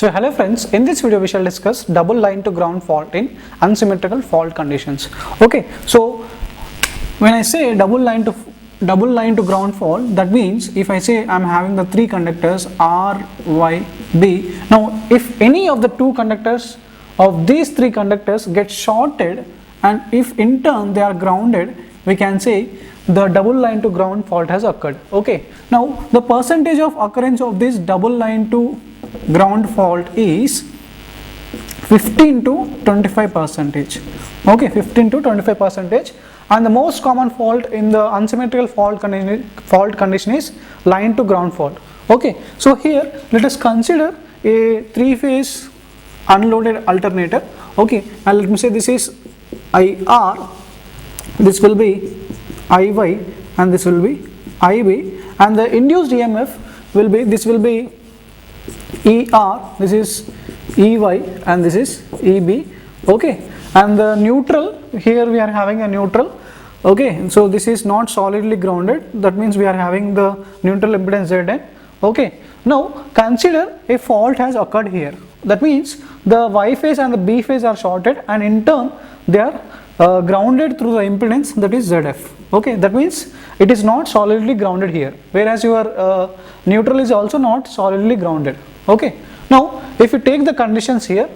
So hello friends, in this video we shall discuss double line to ground fault in unsymmetrical fault conditions. Okay, so when I say double line to ground fault, that means if I say I am having the three conductors R, Y, B. Now if any of the two conductors of these three conductors get shorted, and if in turn they are grounded, we can say the double line to ground fault has occurred. Okay, now the percentage of occurrence of this double line to ground fault is 15 to 25 percentage. Okay, 15 to 25 percentage, and the most common fault in the unsymmetrical fault condition is line to ground fault. Okay, so here let us consider a three-phase unloaded alternator. Okay, and let me say this is IR, this will be IY, and this will be IB, and the induced EMF will be, this will be ER, this is EY, and this is EB. Okay, and the neutral, here we are having a neutral. Okay, so this is not solidly grounded, that means we are having the neutral impedance Zn. Okay, now consider a fault has occurred here, that means the Y phase and the B phase are shorted, and in turn they are grounded through the impedance, that is ZF. Okay, that means it is not solidly grounded here, whereas your neutral is also not solidly grounded. Okay, now if you take the conditions here,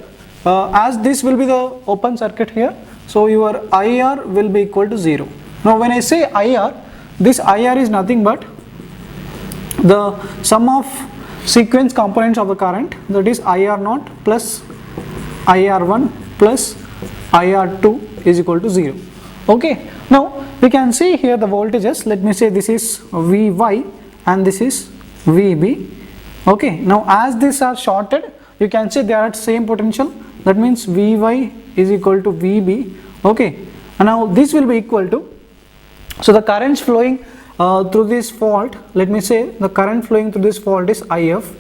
as this will be the open circuit here, so your IR will be equal to 0. Now when I say IR, this IR is nothing but the sum of sequence components of the current, that is IR naught plus IR1 plus IR2 is equal to 0. Okay, now we can see here the voltages. Let me say this is VY and this is VB. Okay, now as these are shorted, you can say they are at same potential, that means VY is equal to VB. Okay, and now this will be equal to, so the currents flowing through this fault, let me say the current flowing through this fault is IF,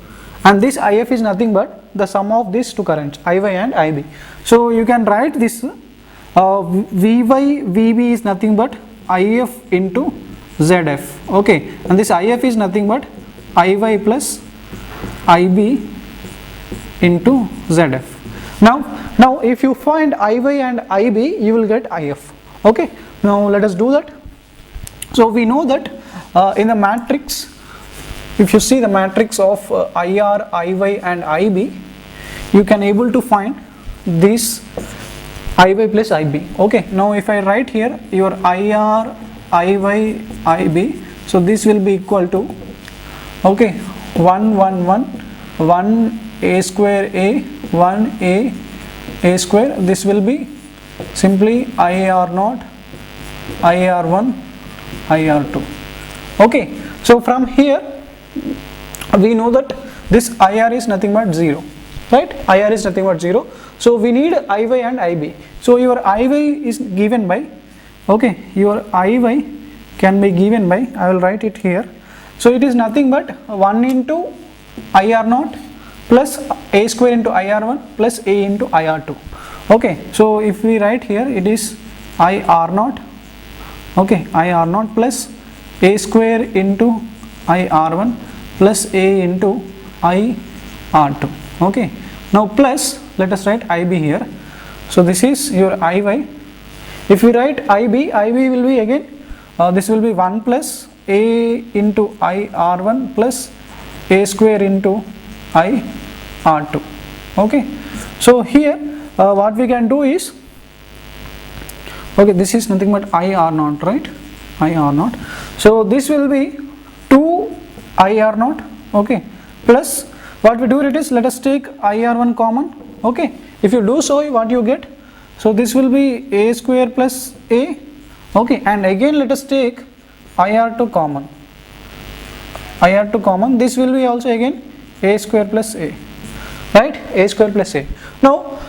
and this IF is nothing but the sum of these two currents, IY and IB. So you can write this VY VB is nothing but IF into ZF. Okay, and this IF is nothing but IY plus IB into ZF. Now if you find IY and IB, you will get IF. Okay, now let us do that. So we know that in the matrix, if you see the matrix of IR, IY and IB, you can able to find this IY plus IB. Okay, now if I write here your IR, IY, IB, so this will be equal to, okay, 1 1 1 1 A square A 1 A square. This will be simply IR naught, IR1, IR2. Okay, so from here we know that this IR is nothing but 0, right? IR is nothing but 0. So we need IY and IB. So your IY is given by, okay, your IY can be given by, I will write it here. So it is nothing but 1 into IR naught plus A square into IR1 plus A into IR2. Okay, so if we write here, it is IR naught, okay, IR naught plus A square into IR1 plus A into IR2. Okay, now plus, let us write IB here. So this is your IY. If we write IB, IB will be again, this will be 1 plus A into IR1 plus A square into IR2. Okay, so here what we can do is, okay, this is nothing but IR naught, right? IR naught. So this will be 2 IR naught, okay, plus what we do it is, let us take IR1 common. Okay, if you do so, what you get? So this will be A square plus A. Okay, and again let us take IR2 common. IR2 common, this will be also again A square plus A, right? A square plus A. Now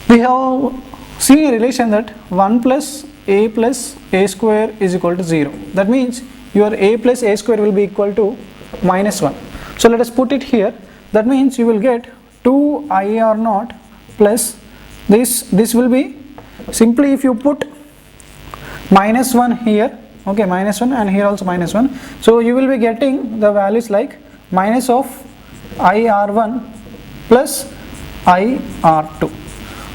we have seen a relation that 1 plus A square is equal to 0. That means your A plus A square will be equal to minus 1. So let us put it here. That means you will get 2 IR naught plus this will be simply, if you put minus 1 here, okay, minus 1, and here also minus 1, so you will be getting the values like minus of IR1 plus IR2.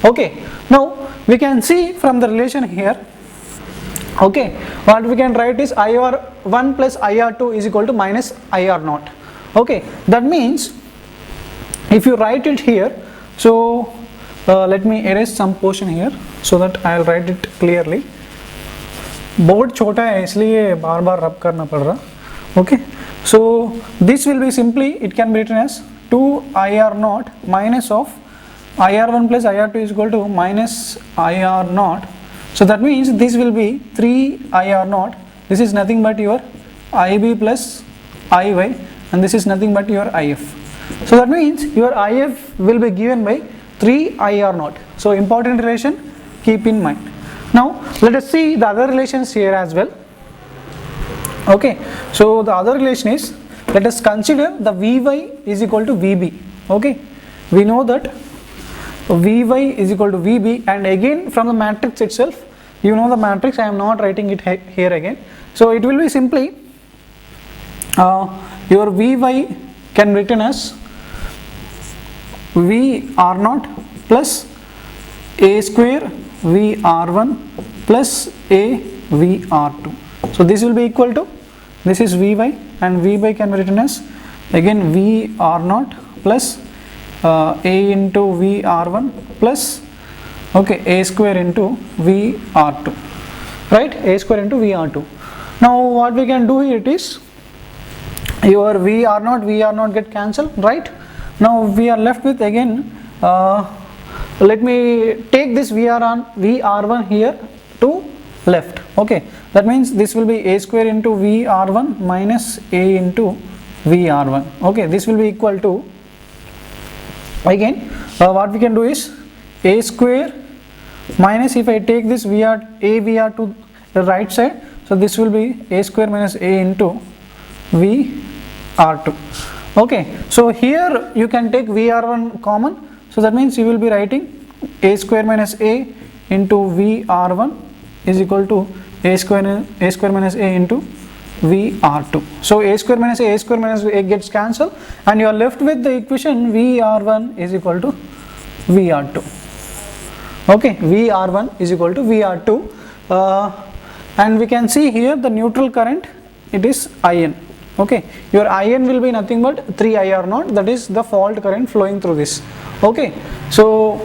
Okay, now we can see from the relation here, okay, what we can write is IR1 plus IR2 is equal to minus IR0. Okay, that means if you write it here, so let me erase some portion here so that I will write it clearly. Board छोटा है इसलिए बार बार रब करना पड़ रहा. Okay, so this will be simply, it can be written as 2 IR0 minus of IR1 plus IR2 is equal to minus IR0. So that means this will be 3 IR0. This is nothing but your IB plus IY, and this is nothing but your IF. So that means your IF will be given by 3 IR0. So important relation, keep in mind. Now let us see the other relations here as well. Okay, so the other relation is, let us consider the Vy is equal to Vb. Okay, we know that Vy is equal to Vb, and again from the matrix itself, you know the matrix, I am not writing it here again. So it will be simply your Vy can be written as VR0 plus A square VR1 plus A VR2. So this will be equal to, this is Vy, and Vy can be written as again VR0 plus A into VR1 plus, okay, A square into VR2, right, A square into VR2. Now what we can do here, it is your VR0 get cancelled, right. Now we are left with again, let me take this VR1 here to left. Okay, that means this will be A square into VR1 minus A into VR1. Okay, this will be equal to, again what we can do is A square minus, if I take this VR to the right side, so this will be A square minus A into VR2. Okay, so here you can take VR1 common, so that means you will be writing A square minus A into VR1 is equal to A square minus A into VR2. So A square minus A gets cancelled, and you are left with the equation VR1 is equal to VR2. Okay, VR1 is equal to VR2, and we can see here the neutral current, it is IN. Okay, your IN will be nothing but 3 IR0, that is the fault current flowing through this. Okay, so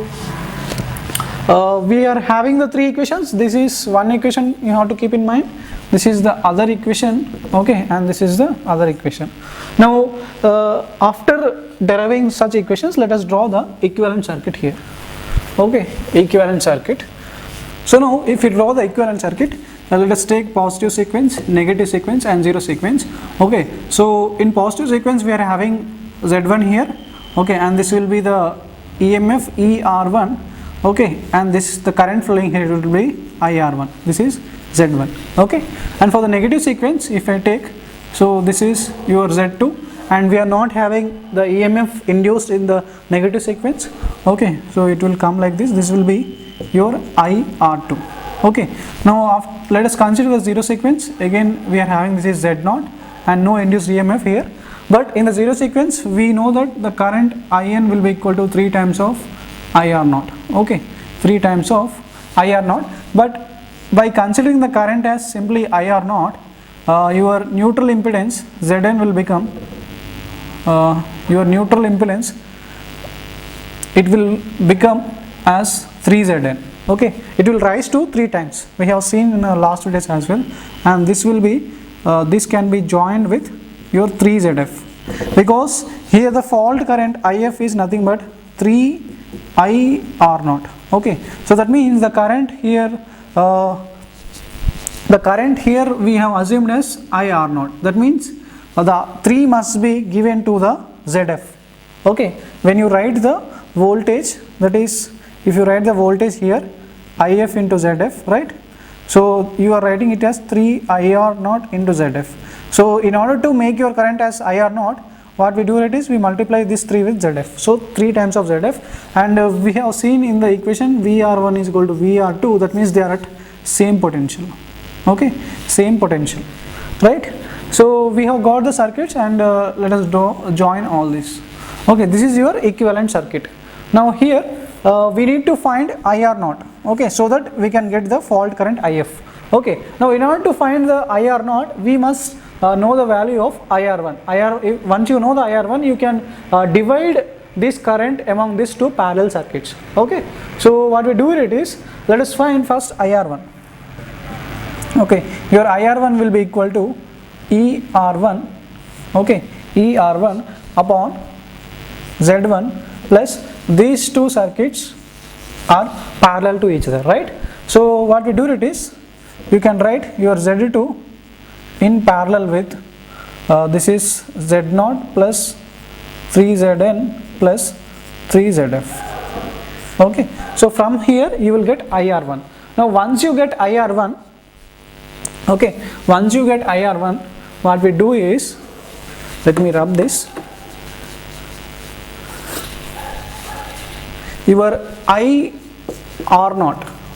we are having the 3 equations. This is one equation you have to keep in mind, this is the other equation, okay, and this is the other equation. Now after deriving such equations, let us draw the equivalent circuit here. Okay, equivalent circuit. So now if we draw the equivalent circuit, let us take positive sequence, negative sequence and zero sequence. Okay, so in positive sequence we are having Z1 here, okay, and this will be the EMF ER1, okay, and this the current flowing here will be IR1, this is Z1. Okay, and for the negative sequence, if I take, so this is your Z2, and we are not having the EMF induced in the negative sequence. Okay, so it will come like this will be your IR2. Okay, now let us consider the zero sequence. Again we are having, this is Z0 and no induced EMF here, but in the zero sequence we know that the current IN will be equal to 3 times of IR0. Okay, 3 times of IR0, but by considering the current as simply IR0, your neutral impedance Zn will become your neutral impedance, it will become as 3Zn. Okay, it will rise to 3 times. We have seen in our last videos as well, and this will be this can be joined with your 3ZF, because here the fault current IF is nothing but 3 IR0. Okay, so that means the current here we have assumed as IR0. That means the 3 must be given to the ZF. Okay, when you write the voltage, that is, if you write the voltage here IF into ZF, right, so you are writing it as 3 IR0 into ZF. So in order to make your current as IR0, what we do it is we multiply this 3 with ZF, so 3 times of ZF, and we have seen in the equation VR1 is equal to VR2, that means they are at same potential. Okay, same potential, right. So we have got the circuits, and let us join all this. Okay, this is your equivalent circuit. Now here we need to find IR naught, okay, so that we can get the fault current IF. Okay, now in order to find the IR naught, we must know the value of IR1. Once you know the IR1, you can divide this current among these two parallel circuits. Okay, so what we do it is, let us find first IR1. Okay, your IR1 will be equal to ER1, okay, ER1 upon Z1 plus these two circuits are parallel to each other, right? So what we do it is, you can write your Z2 in parallel with this is Z0 plus 3Zn plus 3Zf. Okay, so from here you will get IR1. Now once you get IR1, okay, once you get IR1, what we do is, let me rub this, your IR0,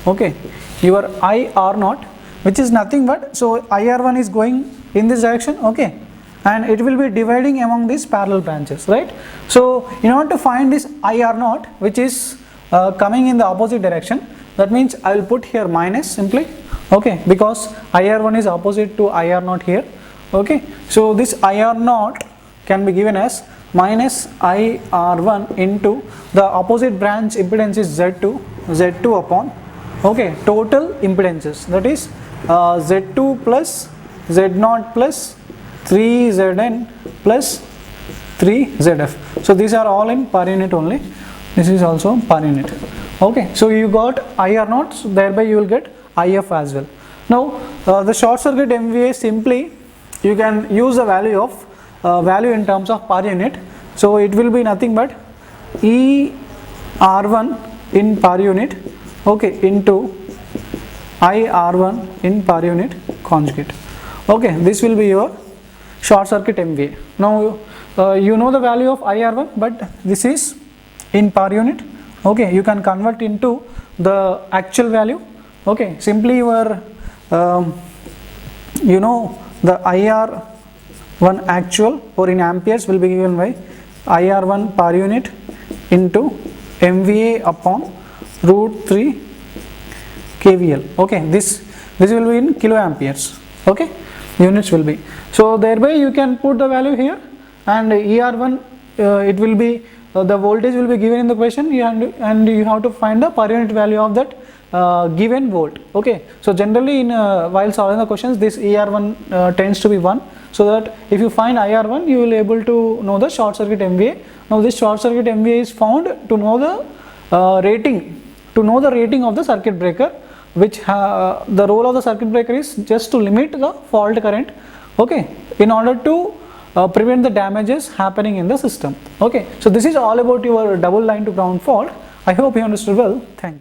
okay, your IR0, which is nothing but, so IR1 is going in this direction, okay, and it will be dividing among these parallel branches, right? So in order to find this IR0, which is coming in the opposite direction, that means I will put here minus simply, okay, because IR1 is opposite to IR0 here, okay. So this IR0 can be given as minus IR1 into the opposite branch impedance is Z2 upon, okay, total impedances, that is Z2 plus Z0 plus 3Zn plus 3Zf. So these are all in per unit only. This is also per unit. Okay, so you got IR0, so thereby you will get IF as well. Now the short circuit MVA, simply you can use the value of value in terms of per unit. So it will be nothing but ER1 in per unit, okay, into IR1 in per unit conjugate. Okay, this will be your short circuit MVA. Now you know the value of IR1, but this is in per unit, okay, you can convert into the actual value, okay, simply your you know the IR1 actual or in amperes will be given by IR1 per unit into MVA upon root 3 KVL, okay, this will be in kiloamperes, okay, units will be. So thereby you can put the value here, and ER1 it will be the voltage will be given in the question, and you have to find the per unit value of that given volt, okay. So generally in while solving the questions, this ER1 tends to be 1, so that if you find IR1, you will be able to know the short circuit MVA. Now this short circuit MVA is found to know the rating of the circuit breaker, which the role of the circuit breaker is just to limit the fault current, okay, in order to prevent the damages happening in the system, okay. So this is all about your double line to ground fault. I hope you understood well. Thank you.